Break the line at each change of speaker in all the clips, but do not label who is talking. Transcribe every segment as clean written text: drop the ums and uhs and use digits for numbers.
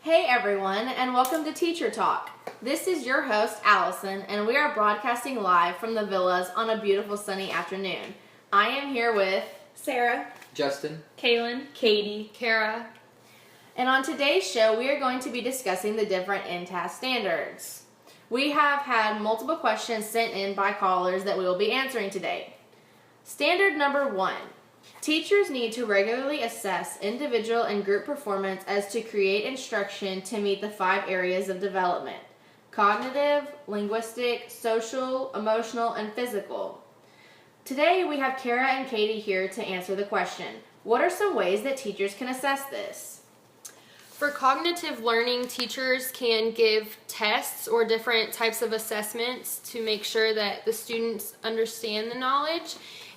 Hey everyone, and welcome to Teacher Talk. This is your host, Allison, and we are broadcasting live from the villas on a beautiful sunny afternoon. I am here with
Sarah,
Justin,
Kaylin,
Katie,
Kara,
and on today's show, we are going to be discussing the different NTAS standards. We have had multiple questions sent in by callers that we will be answering today. Standard number 1. Teachers need to regularly assess individual and group performance as to create instruction to meet the 5 areas of development: cognitive, linguistic, social, emotional, and physical. Today we have Kara and Katie here to answer the question. What are some ways that teachers can assess this?
For cognitive learning, teachers can give tests or different types of assessments to make sure that the students understand the knowledge.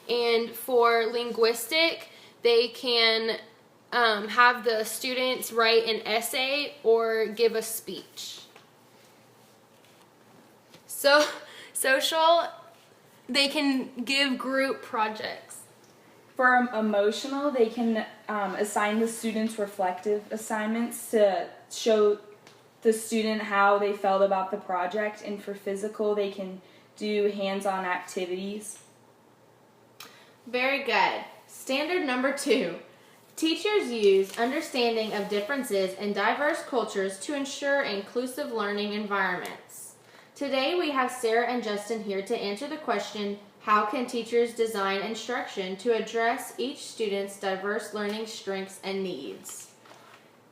And for linguistic, they can have the students write an essay or give a speech. So, social, they can give group projects.
For emotional, they can assign the students reflective assignments to show the student how they felt about the project. And for physical, they can do hands-on activities.
Very good. Standard number 2. Teachers use understanding of differences in diverse cultures to ensure inclusive learning environments. Today we have Sarah and Justin here to answer the question, how can teachers design instruction to address each student's diverse learning strengths and needs?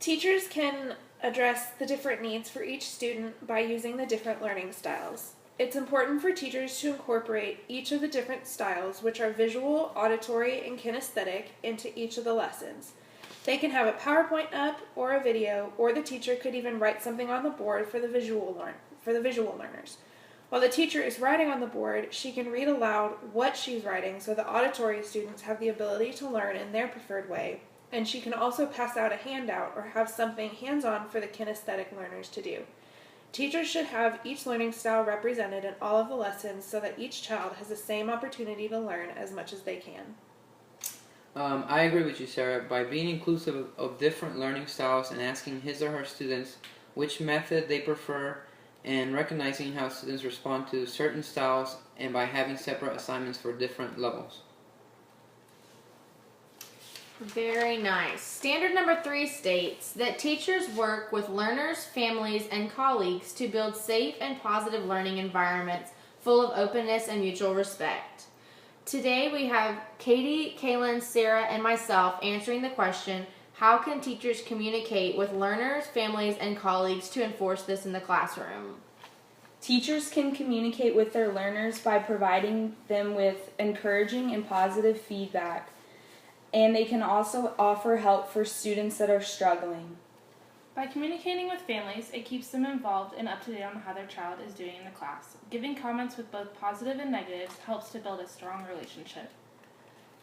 Teachers can address the different needs for each student by using the different learning styles. It's important for teachers to incorporate each of the different styles, which are visual, auditory, and kinesthetic, into each of the lessons. They can have a PowerPoint up or a video, or the teacher could even write something on the board for the visual learners. While the teacher is writing on the board, she can read aloud what she's writing so the auditory students have the ability to learn in their preferred way, and she can also pass out a handout or have something hands-on for the kinesthetic learners to do. Teachers should have each learning style represented in all of the lessons so that each child has the same opportunity to learn as much as they can.
I agree with you, Sarah. By being inclusive of different learning styles and asking his or her students which method they prefer, and recognizing how students respond to certain styles, and by having separate assignments for different levels.
Very nice. Standard number 3 states that teachers work with learners, families, and colleagues to build safe and positive learning environments full of openness and mutual respect. Today we have Katie, Kaylin, Sarah, and myself answering the question, how can teachers communicate with learners, families, and colleagues to enforce this in the classroom?
Teachers can communicate with their learners by providing them with encouraging and positive feedback. And they can also offer help for students that are struggling.
By communicating with families, it keeps them involved and up to date on how their child is doing in the class. Giving comments with both positive and negatives helps to build a strong relationship.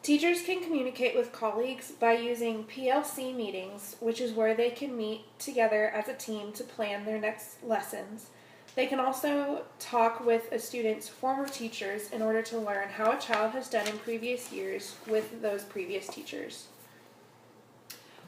Teachers can communicate with colleagues by using PLC meetings, which is where they can meet together as a team to plan their next lessons. They can also talk with a student's former teachers in order to learn how a child has done in previous years with those previous teachers.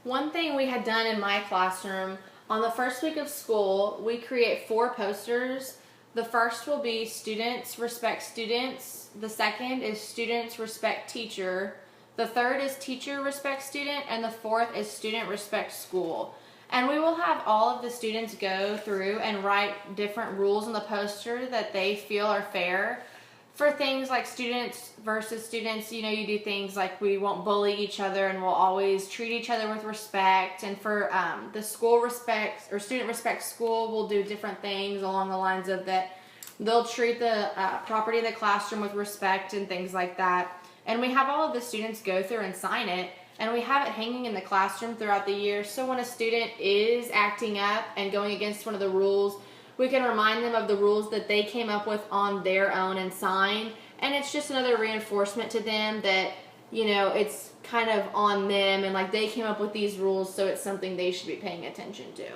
One thing we had done in my classroom, on the first week of school, we create 4 posters. The first will be students respect students. The second is students respect teacher. The third is teacher respect student. And the fourth is student respect school. And we will have all of the students go through and write different rules on the poster that they feel are fair. For things like students versus students, you do things like we won't bully each other and we'll always treat each other with respect. And for the school respect or student respect school, we'll do different things along the lines of that they'll treat the property of the classroom with respect and things like that. And we have all of the students go through and sign it. And we have it hanging in the classroom throughout the year, so when a student is acting up and going against one of the rules, we can remind them of the rules that they came up with on their own and signed. And it's just another reinforcement to them that, it's kind of on them and like they came up with these rules, so it's something they should be paying attention to.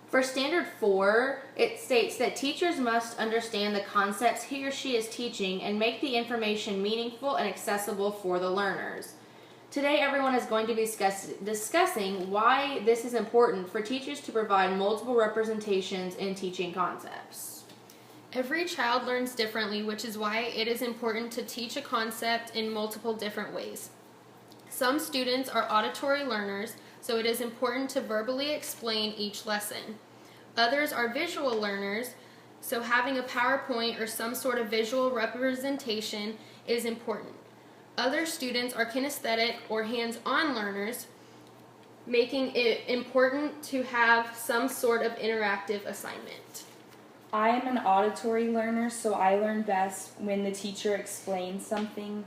For Standard 4, it states that teachers must understand the concepts he or she is teaching and make the information meaningful and accessible for the learners. Today, everyone is going to be discussing why this is important for teachers to provide multiple representations in teaching concepts.
Every child learns differently, which is why it is important to teach a concept in multiple different ways. Some students are auditory learners, so it is important to verbally explain each lesson. Others are visual learners, so having a PowerPoint or some sort of visual representation is important. Other students are kinesthetic or hands-on learners, making it important to have some sort of interactive assignment.
I am an auditory learner, so I learn best when the teacher explains something.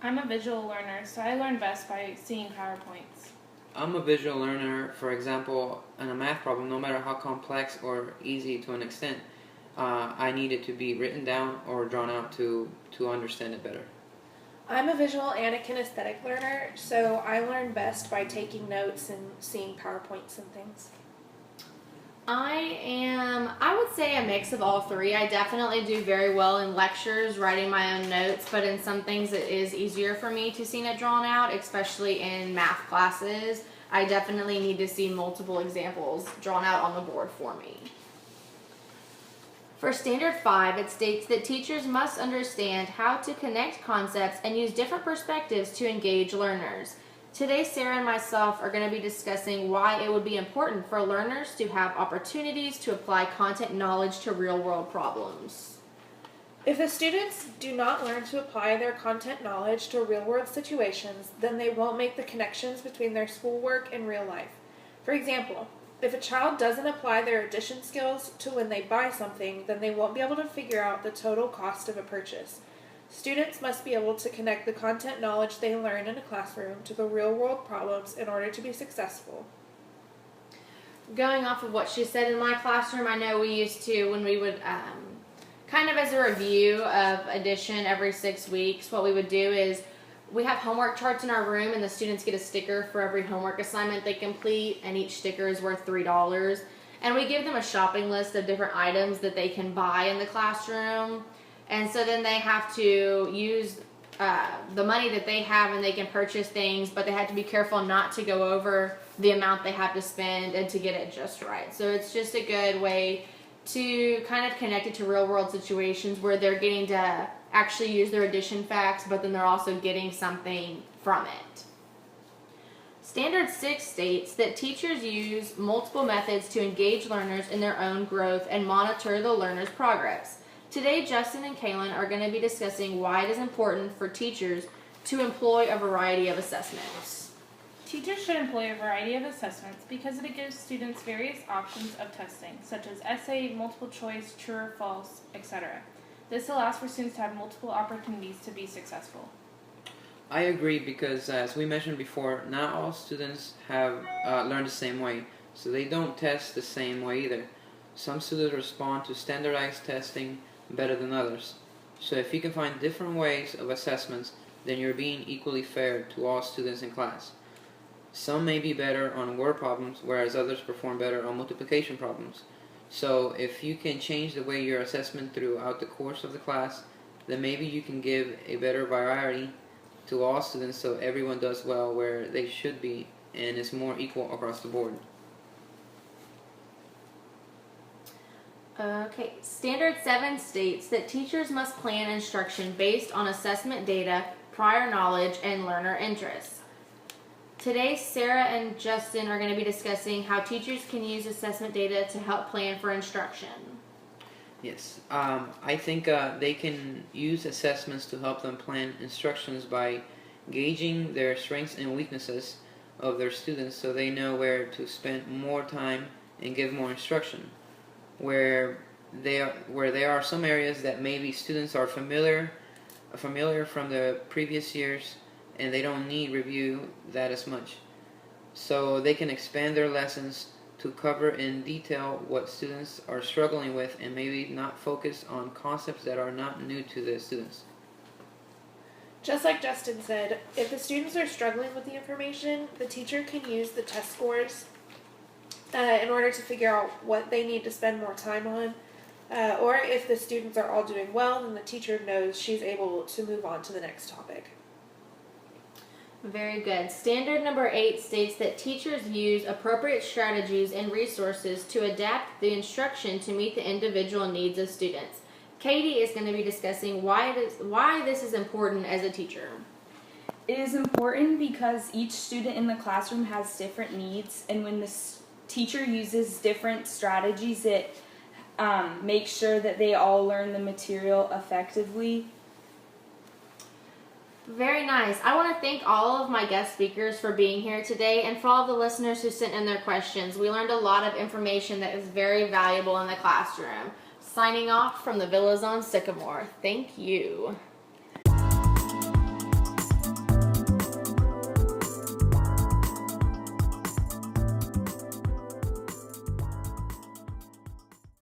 I'm a visual learner, so I learn best by seeing PowerPoints.
I'm a visual learner. For example, in a math problem, no matter how complex or easy to an extent, I need it to be written down or drawn out to understand it better.
I'm a visual and a kinesthetic learner, so I learn best by taking notes and seeing PowerPoints and things.
I would say a mix of all three. I definitely do very well in lectures, writing my own notes, but in some things it is easier for me to see it drawn out, especially in math classes. I definitely need to see multiple examples drawn out on the board for me. For Standard 5, it states that teachers must understand how to connect concepts and use different perspectives to engage learners. Today, Sarah and myself are going to be discussing why it would be important for learners to have opportunities to apply content knowledge to real-world problems.
If the students do not learn to apply their content knowledge to real-world situations, then they won't make the connections between their schoolwork and real life. For example, if a child doesn't apply their addition skills to when they buy something, then they won't be able to figure out the total cost of a purchase. Students must be able to connect the content knowledge they learn in a classroom to the real-world problems in order to be successful.
Going off of what she said in my classroom, I know we used to, when we would, kind of as a review of addition every 6 weeks, what we would do is we have homework charts in our room, and the students get a sticker for every homework assignment they complete, and each sticker is worth $3. And we give them a shopping list of different items that they can buy in the classroom. And so then they have to use the money that they have, and they can purchase things, but they have to be careful not to go over the amount they have to spend and to get it just right. So it's just a good way to kind of connect it to real world situations where they're getting to actually use their addition facts, but then they're also getting something from it. Standard 6 states that teachers use multiple methods to engage learners in their own growth and monitor the learner's progress. Today, Justin and Kaylin are going to be discussing why it is important for teachers to employ a variety of assessments.
Teachers should employ a variety of assessments because it gives students various options of testing, such as essay, multiple choice, true or false, etc. This allows for students to have multiple opportunities to be successful.
I agree because, as we mentioned before, not all students have learned the same way, so they don't test the same way either. Some students respond to standardized testing better than others. So if you can find different ways of assessments, then you're being equally fair to all students in class. Some may be better on word problems, whereas others perform better on multiplication problems. So if you can change the way your assessment throughout the course of the class, then maybe you can give a better variety to all students so everyone does well where they should be and is more equal across the board.
Okay, Standard 7 states that teachers must plan instruction based on assessment data, prior knowledge, and learner interests. Today, Sarah and Justin are going to be discussing how teachers can use assessment data to help plan for instruction.
Yes, I think they can use assessments to help them plan instructions by gauging their strengths and weaknesses of their students so they know where to spend more time and give more instruction. Where there are some areas that maybe students are familiar from the previous years and they don't need review that as much. So they can expand their lessons to cover in detail what students are struggling with and maybe not focus on concepts that are not new to the students.
Just like Justin said, if the students are struggling with the information, the teacher can use the test scores in order to figure out what they need to spend more time on. Or if the students are all doing well, then the teacher knows she's able to move on to the next topic.
Very good. Standard number 8 states that teachers use appropriate strategies and resources to adapt the instruction to meet the individual needs of students. Katie is going to be discussing why this is important as a teacher.
It is important because each student in the classroom has different needs, and when the teacher uses different strategies, it makes sure that they all learn the material effectively.
Very nice. I want to thank all of my guest speakers for being here today and for all of the listeners who sent in their questions. We learned a lot of information that is very valuable in the classroom. Signing off from the Villas on Sycamore. Thank you.